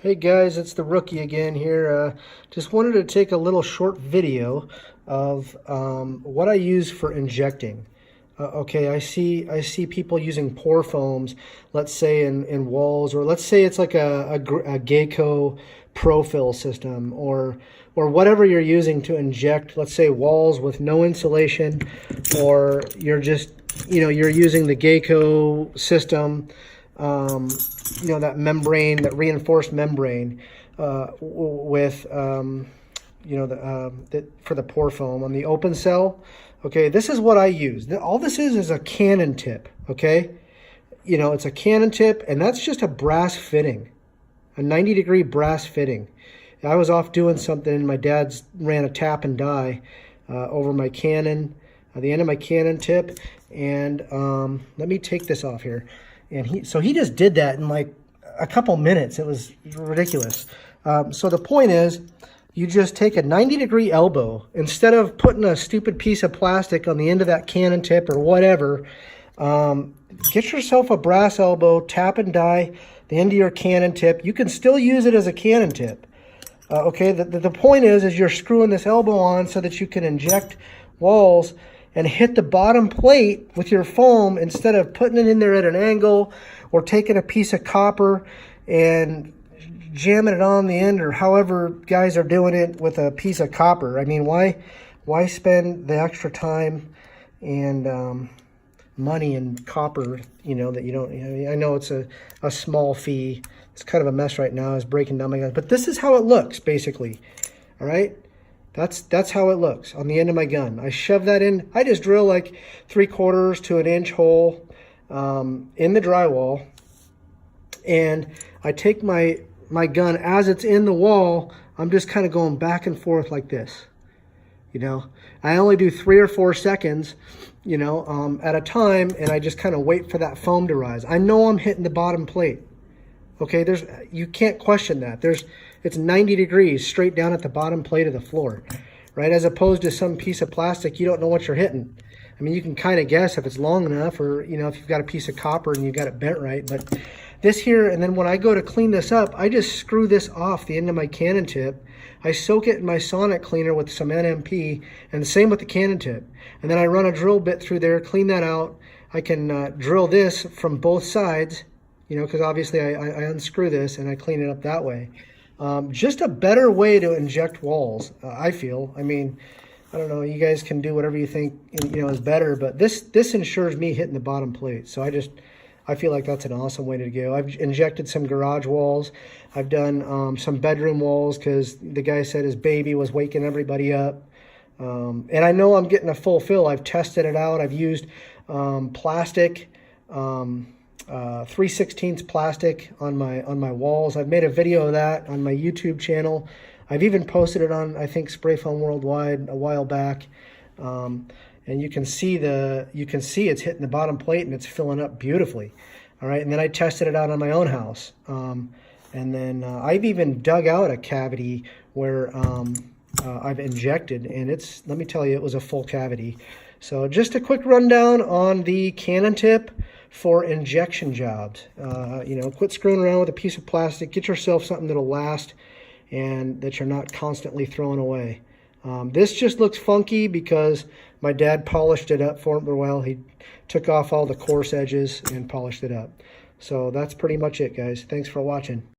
Hey guys, it's the rookie again here. Just wanted to take a little short video of what I use for injecting. Okay, I see people using pour foams, let's say in walls, or let's say it's like a Geico Profil system, or whatever you're using to inject, let's say walls with no insulation, or you're just you're using the Geico system. That membrane, that reinforced membrane, with for the pour foam on the open cell. Okay, this is what I use. All this is a cannon tip. Okay, it's a cannon tip, and that's just a brass fitting, a 90-degree brass fitting. I was off doing something, and my dad's ran a tap and die over my cannon, the end of my cannon tip, and let me take this off here. And he just did that in like a couple minutes. It was ridiculous. So the point is, you just take a 90-degree elbow. Instead of putting a stupid piece of plastic on the end of that cannon tip or whatever, get yourself a brass elbow, tap and die the end of your cannon tip. You can still use it as a cannon tip. Okay, the point is you're screwing this elbow on so that you can inject walls and hit the bottom plate with your foam instead of putting it in there at an angle or taking a piece of copper and jamming it on the end, or however guys are doing it with a piece of copper. I mean, why spend the extra time and money and copper, that you don't, I know it's a small fee. It's kind of a mess right now. It's breaking down my gun, but this is how it looks basically. All right. That's how it looks on the end of my gun. I shove that in. I just drill like 3/4 to an inch hole in the drywall, and I take my gun as it's in the wall. I'm just kind of going back and forth like this. I only do 3 or 4 seconds, at a time, and I just kind of wait for that foam to rise. I know I'm hitting the bottom plate. Okay, you can't question that. It's 90 degrees straight down at the bottom plate of the floor, right? As opposed to some piece of plastic, you don't know what you're hitting. I mean, you can kind of guess if it's long enough, or, if you've got a piece of copper and you've got it bent right. But this here, and then when I go to clean this up, I just screw this off the end of my cannon tip. I soak it in my sonic cleaner with some NMP, and the same with the cannon tip. And then I run a drill bit through there, clean that out. I can drill this from both sides, because obviously I unscrew this and I clean it up that way. Just a better way to inject walls, I feel. I mean, I don't know, you guys can do whatever you think is better, but this ensures me hitting the bottom plate. So I feel like that's an awesome way to go. I've injected some garage walls. I've done some bedroom walls because the guy said his baby was waking everybody up. And I know I'm getting a full fill. I've tested it out. I've used plastic, 3/16 plastic on my walls. I've made a video of that on my YouTube channel. I've even posted it on, I think, Spray Foam Worldwide a while back. And you can see it's hitting the bottom plate and it's filling up beautifully. All right, and then I tested it out on my own house. And then I've even dug out a cavity where I've injected, and let me tell you, it was a full cavity. So just a quick rundown on the cannon tip for injection jobs. Quit screwing around with a piece of plastic. Get yourself something that'll last and that you're not constantly throwing away. This just looks funky because my dad polished it up for me. Well, he took off all the coarse edges and polished it up. So that's pretty much it, guys. Thanks for watching.